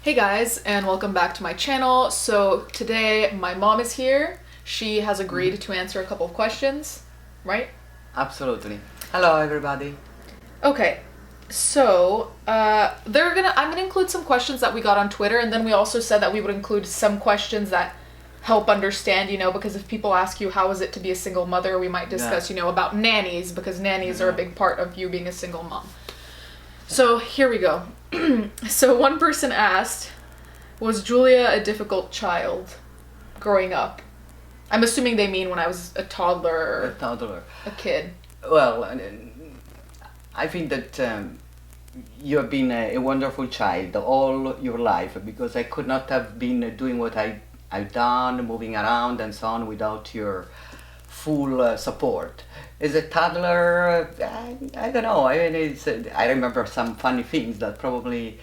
Hey guys, and welcome back to my channel. So today my mom is here. She has agreed to answer a couple of questions, right? Absolutely. Hello everybody. Okay, so I'm gonna include some questions that we got on Twitter, and then we also said that we would include some questions that help understand, because if people ask you how is it to be a single mother, we might discuss, about nannies, because nannies are a big part of you being a single mom. So here we go. So one person asked, was Julia a difficult child growing up? I'm assuming they mean when I was a toddler or A toddler. a kid. Well, I think that you have been a wonderful child all your life, because I could not have been doing what I've done, moving around and so on, without your full support. As a toddler, I don't know. I mean, I remember some funny things that probably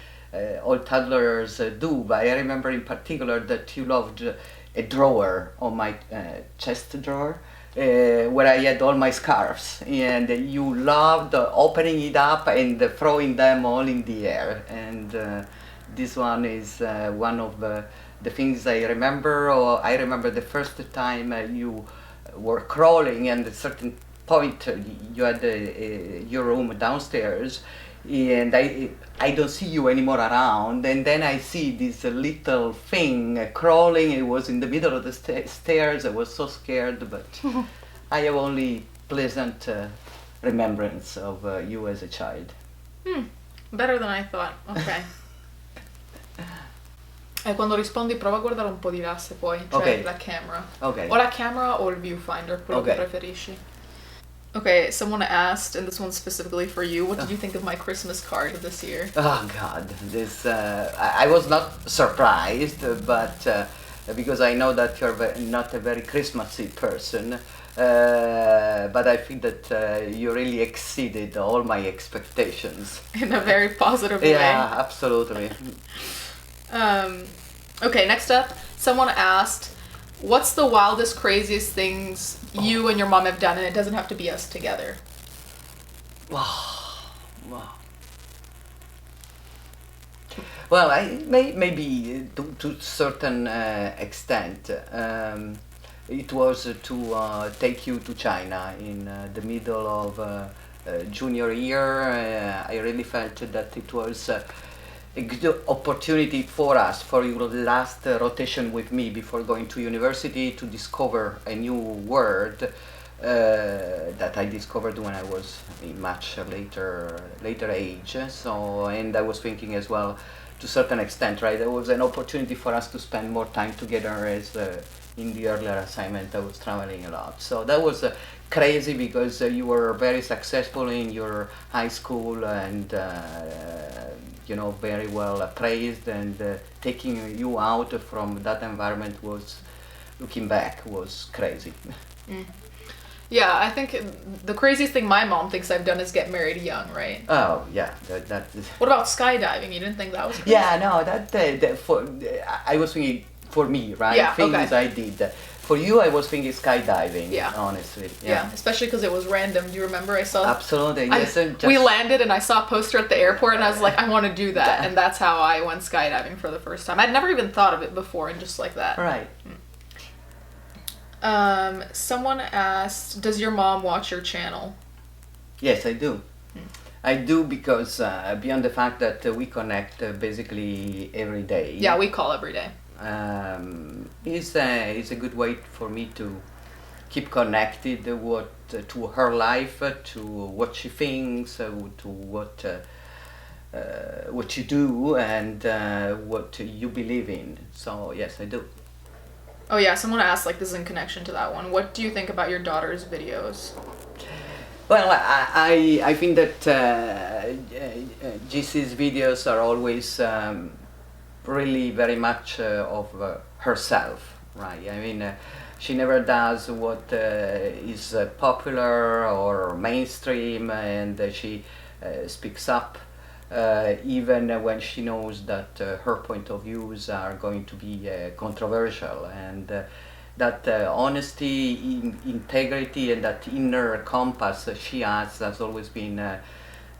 all toddlers do, but I remember in particular that you loved a drawer on my chest drawer where I had all my scarves, and you loved opening it up and throwing them all in the air. And this one is one of the things I remember. Or I remember the first time you were crawling, and at a certain point you had your room downstairs, and I don't see you anymore around, and then I see this little thing crawling. It was in the middle of the stairs. I was so scared, but I have only pleasant remembrance of you as a child. Better than I thought. Ok. E quando rispondi prova a guardare un po' di là se puoi, cioè Ok. la camera. Ok. O la camera o il viewfinder, quello che preferisci. Okay, someone asked, and this one's specifically for you, what did you think of my Christmas card this year? Oh God, this I was not surprised, but because I know that you're not a very Christmassy person, but I think that you really exceeded all my expectations. In a very positive way. Yeah, absolutely. Okay, next up, someone asked, what's the wildest, craziest things you and your mom have done, and it doesn't have to be us together? Wow. Well, maybe to a certain extent. It was to take you to China in the middle of junior year. I really felt that it was a good opportunity for us, for your last rotation with me before going to university, to discover a new world that I discovered when I was in much later age. So, and I was thinking as well, to a certain extent, right, there was an opportunity for us to spend more time together, as in the earlier assignment I was traveling a lot. So that was crazy, because you were very successful in your high school, and very well praised, and taking you out from that environment was, looking back, was crazy. Yeah, I think the craziest thing my mom thinks I've done is get married young, right? Oh yeah, that is. What about skydiving? You didn't think that was crazy? Yeah, no, I was thinking for me, right? Yeah, Things okay. I did. For you, I was thinking skydiving. Yeah. Honestly. Yeah, especially because it was random. Do you remember I saw... Absolutely, yes. We landed and I saw a poster at the airport, and I was like, I want to do that. And that's how I went skydiving for the first time. I'd never even thought of it before, and just like that. Right. Someone asked, does your mom watch your channel? Yes, I do. I do, because beyond the fact that we connect basically every day. Yeah, we call every day. It's a good way for me to keep connected to her life, to what she thinks, to what you do, and what you believe in. So yes, I do. Oh yeah, someone asked, like, this is in connection to that one, what do you think about your daughter's videos? Well, I think that GC's videos are always really very much of herself, right? I mean, she never does what is popular or mainstream, and she speaks up even when she knows that her point of views are going to be controversial, and that honesty, integrity, and that inner compass she has always been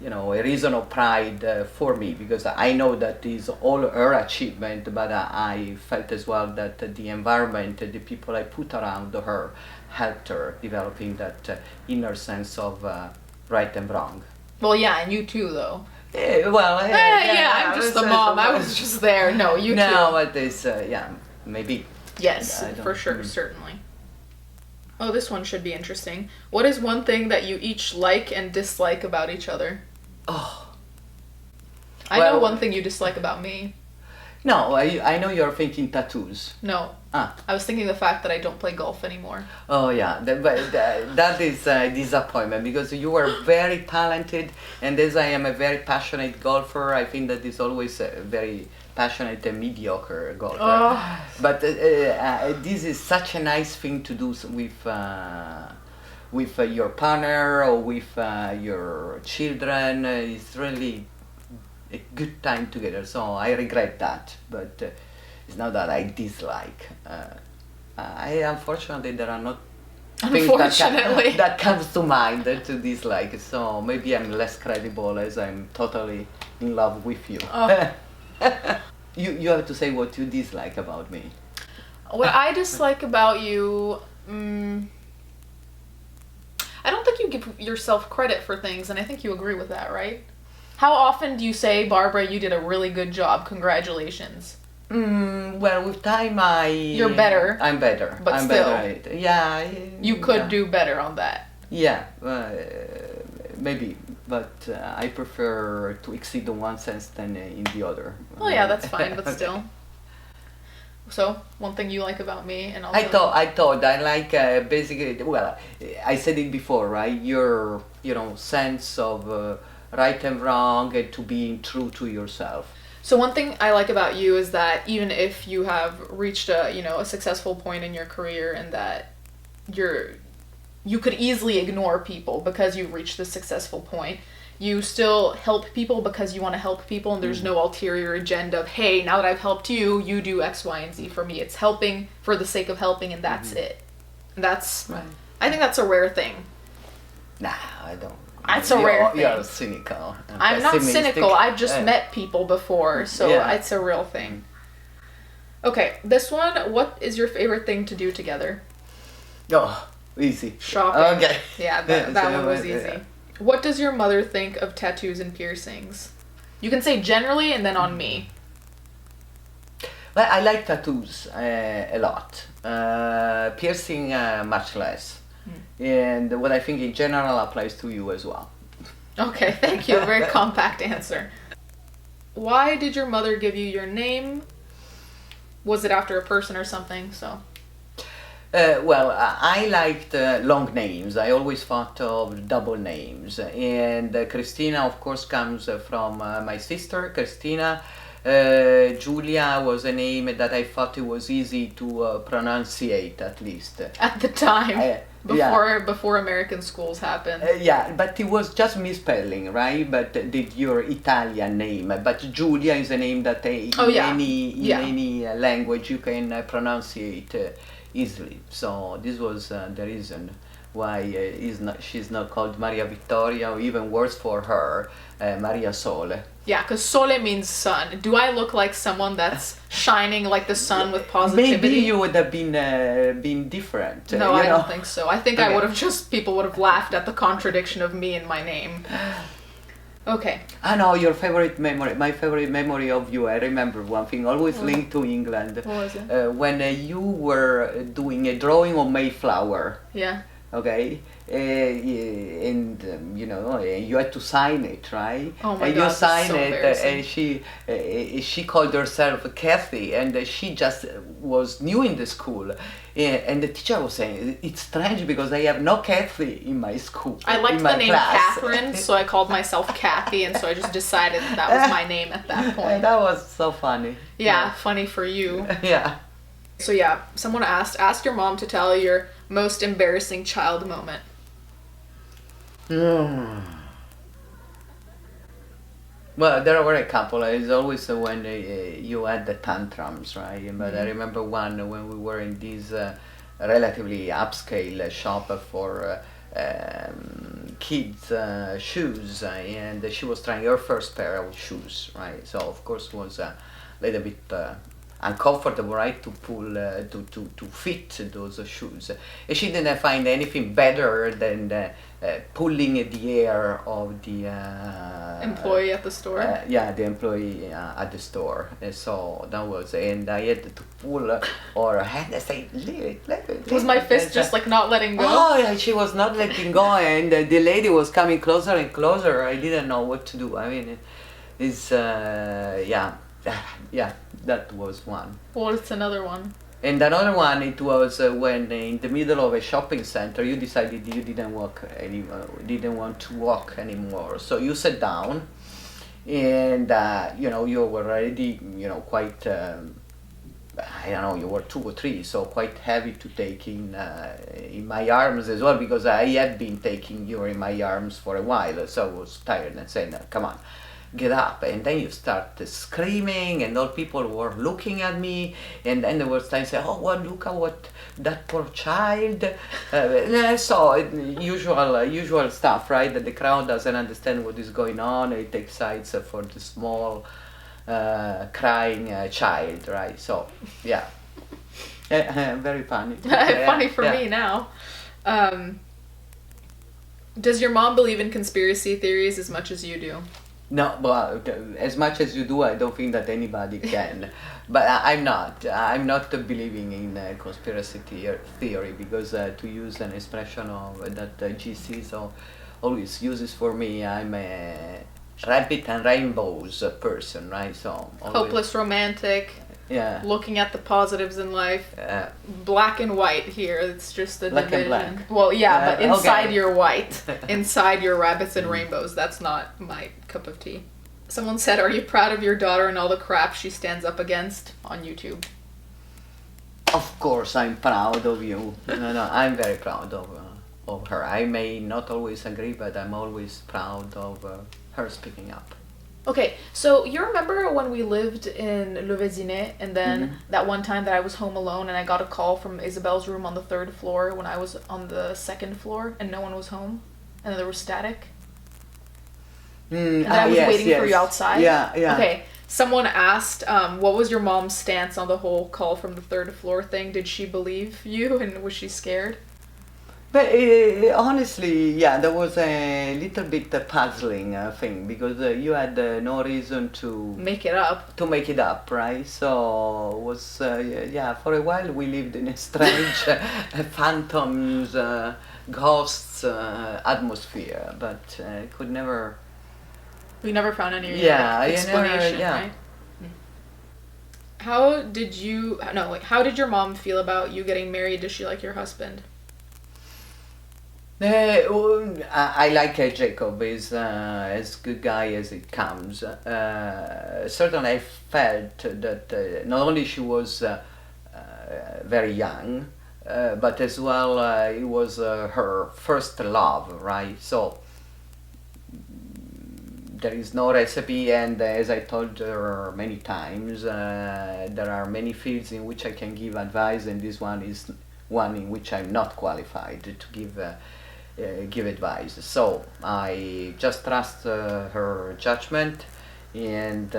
a reason of pride for me, because I know that is all her achievement, but I felt as well that the environment, the people I put around her, helped her developing that inner sense of right and wrong. Well, yeah, and you too, though. Yeah, I'm just the mom. I was just there. No, you too. No, but it's, maybe. Yes, I don't- for sure, certainly. Oh, this one should be interesting. What is one thing that you each like and dislike about each other? Oh. I know Well- one thing you dislike about me. No, I know you're thinking tattoos. No. I was thinking the fact that I don't play golf anymore. Oh yeah, that is a disappointment, because you were very talented, and as I am a very passionate golfer, I think that is always a very passionate and mediocre golfer. Oh. But this is such a nice thing to do with your partner or with your children. It's really a good time together. So I regret that, but it's not that I dislike. Unfortunately, there are not things Unfortunately. that comes to mind to dislike. So maybe I'm less credible, as I'm totally in love with you. Oh. You have to say what you dislike about me. What I dislike about you, I don't think you give yourself credit for things, and I think you agree with that, right? How often do you say, Barbara, you did a really good job, congratulations? Well, with time You're better. I'm better. But I'm still. better at it. Yeah. You could do better on that. Yeah, maybe, but I prefer to exceed in one sense than in the other. Well, yeah, that's fine, but Okay. still. So, one thing you like about me, and I thought I like basically. Well, I said it before, right? Your sense of right and wrong, and to being true to yourself. So one thing I like about you is that even if you have reached a successful point in your career, and that you could easily ignore people because you've reached this successful point, you still help people because you want to help people, and there's no ulterior agenda of, hey, now that I've helped you, you do X, Y, and Z for me. It's helping for the sake of helping, and that's it. And that's, Right. I think that's a rare thing. Nah, I don't. It's a rare thing. You're cynical. and I'm not pessimistic. cynical. I've just Yeah. met people before, so Yeah. it's a real thing. Okay, this one. What is your favorite thing to do together? Oh, easy. Shopping. Okay. Yeah, that So, one was easy. What does your mother think of tattoos and piercings? You can say generally and then on me. Well, I like tattoos a lot. Piercing much less. And what I think in general applies to you as well. Okay, thank you. Very compact answer. Why did your mother give you your name? Was it after a person or something? So. Well, I liked long names. I always thought of double names. And Christina, of course, comes from my sister, Christina. Julia was a name that I thought it was easy to pronunciate, at least. At the time. Yeah. Before American schools happened. Yeah, but it was just misspelling, right? But your Italian name. But Julia is a name that in any language you can pronunciate easily. So this was the reason why she's not called Maria Vittoria, or even worse for her, Maria Sole. Yeah, because Sole means sun. Do I look like someone that's shining like the sun with positivity? Maybe you would have been different. No, I don't think so. I think people would have laughed at the contradiction of me and my name. Okay. I know your favorite memory. My favorite memory of you, I remember one thing, always linked to England. What was it? When you were doing a drawing of Mayflower. Yeah. Okay, and you had to sign it, right? Oh my and God, you this is signed so it, and she called herself Kathy, and she just was new in the school, and the teacher was saying, it's strange because I have no Kathy in my school. I liked in my the name class. Catherine, so I called myself Kathy, and so I just decided that was my name at that point. That was so funny. Yeah, funny for you. Yeah. So yeah, someone asked your mom to tell your most embarrassing child moment. Well, there were a couple. It's always when you had the tantrums, right? But I remember one when we were in this relatively upscale shop for kids' shoes, and she was trying her first pair of shoes, right? So of course was a little bit uncomfortable, right, to pull to fit those shoes, and she didn't find anything better than pulling the air of the Employee at the store. the employee at the store. And so that was, and I had to pull her hand and say, leave it. Was my fist just like not letting go? Oh, yeah, she was not letting go, and the lady was coming closer and closer. I didn't know what to do. I mean, it's that was one. What's another one? And another one, it was when in the middle of a shopping center, you decided you didn't want to walk anymore. So you sat down, and you were already quite. I don't know, you were 2 or 3, so quite heavy to take in my arms as well, because I had been taking you in my arms for a while, so I was tired and saying, come on, get up. And then you start screaming, and all people were looking at me, and then there was time saying, oh, well, look at what that poor child. So usual stuff, right? That the crowd doesn't understand what is going on. It takes sides for the small crying child, right? So yeah, very funny. Funny for me now. Does your mom believe in conspiracy theories as much as you do? No, but as much as you do, I don't think that anybody can. But I'm not believing in conspiracy theory, because to use an expression of that GC always uses for me, I'm a rabbit and rainbows person, right? So always, hopeless romantic. Yeah. Looking at the positives in life. Black and white here. It's just the black division. And black. Well, yeah, but inside okay. you're white. Inside you're rabbits and rainbows. That's not my cup of tea. Someone said, "Are you proud of your daughter and all the crap she stands up against on YouTube?" Of course, I'm proud of you. No, I'm very proud of her. I may not always agree, but I'm always proud of her speaking up. Okay, so you remember when we lived in Le Vésinet, and then that one time that I was home alone and I got a call from Isabel's room on the 3rd floor when I was on the 2nd floor and no one was home, and then there was static? And I was waiting for you outside? Yeah. Okay, someone asked, what was your mom's stance on the whole call from the 3rd floor thing? Did she believe you, and was she scared? But honestly, yeah, there was a little bit puzzling thing, because you had no reason to make it up, right? So it was for a while we lived in a strange phantoms, ghosts atmosphere, but could never. We never found any explanation, right? How did your mom feel about you getting married? Does she like your husband? I like Jacob. He's as good guy as it comes. Certainly I felt that not only she was very young, but as well it was her first love, right? So there is no recipe, and as I told her many times, there are many fields in which I can give advice, and this one is one in which I'm not qualified to give advice. So I just trust her judgment, and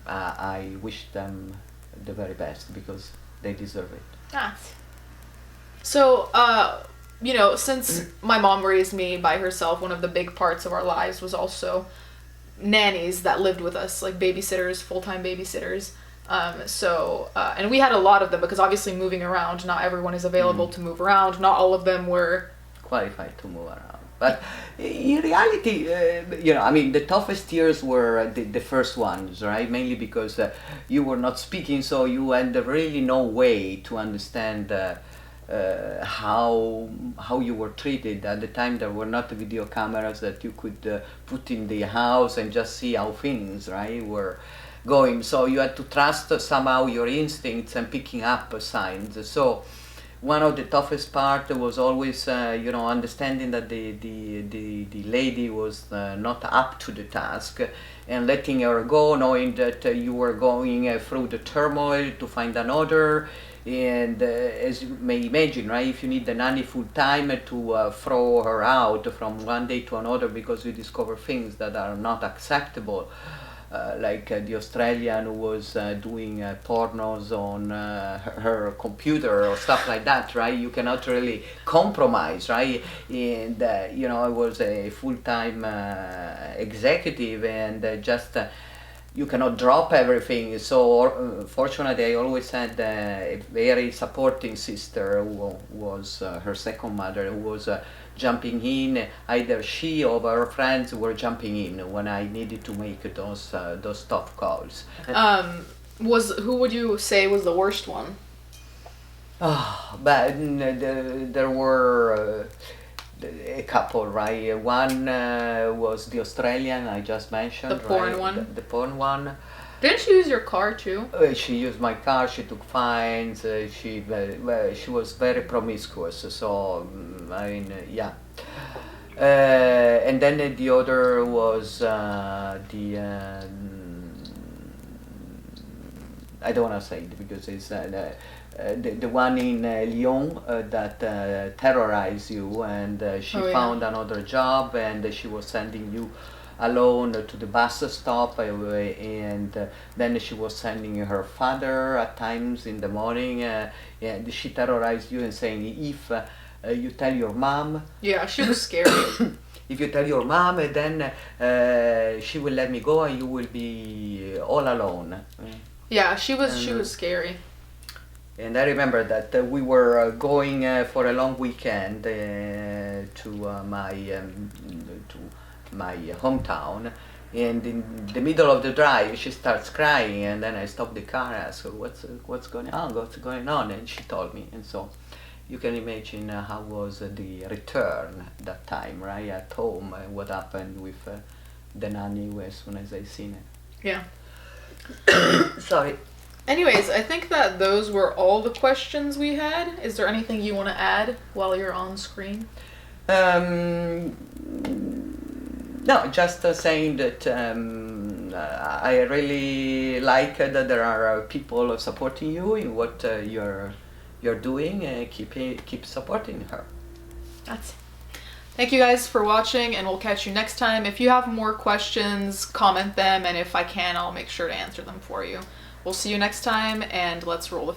I wish them the very best, because they deserve it. So since my mom raised me by herself, one of the big parts of our lives was also nannies that lived with us, like babysitters, full-time babysitters. And we had a lot of them, because obviously moving around, not everyone is available to move around. Not all of them were qualified to move around. But in reality, the toughest years were the first ones, right? Mainly because you were not speaking, so you had really no way to understand how you were treated. At the time, there were not video cameras that you could put in the house and just see how things, right, were going. So you had to trust somehow your instincts and picking up signs. So one of the toughest part was always, understanding that the lady was not up to the task, and letting her go, knowing that you were going through the turmoil to find another. And as you may imagine, right, if you need the nanny full time to throw her out from one day to another because you discover things that are not acceptable, like the Australian who was doing pornos on her computer or stuff like that, right? You cannot really compromise, right? And I was a full-time executive, and you cannot drop everything. So fortunately, I always had a very supporting sister who was her second mother, who was jumping in. Either she or her friends were jumping in when I needed to make those tough calls. Who would you say was the worst one? But there were a couple, right? One was the Australian I just mentioned. The porn right? one? The porn one. Didn't she use your car too? She used my car, she took fines, she was very promiscuous, so yeah. And then the other was I don't want to say it because it's the one in Lyon that terrorized you, and she found another job, and she was sending you alone to the bus stop, and then she was sending her father at times in the morning, and she terrorized you and saying, if you tell your mom. Yeah, she was scary. If you tell your mom, then she will let me go and you will be all alone. Yeah, she was scary. And I remember that we were going for a long weekend to my hometown, and in the middle of the drive she starts crying, and then I stopped the car and asked her what's going on, and she told me. And so you can imagine how was the return that time, right, at home, what happened with the nanny as soon as I seen it. Yeah. Sorry. Anyways, I think that those were all the questions we had. Is there anything you want to add while you're on screen? No, just saying that I really like that there are people supporting you in what you're doing, and keep supporting her. That's it. Thank you guys for watching, and we'll catch you next time. If you have more questions, comment them, and if I can, I'll make sure to answer them for you. We'll see you next time, and let's roll the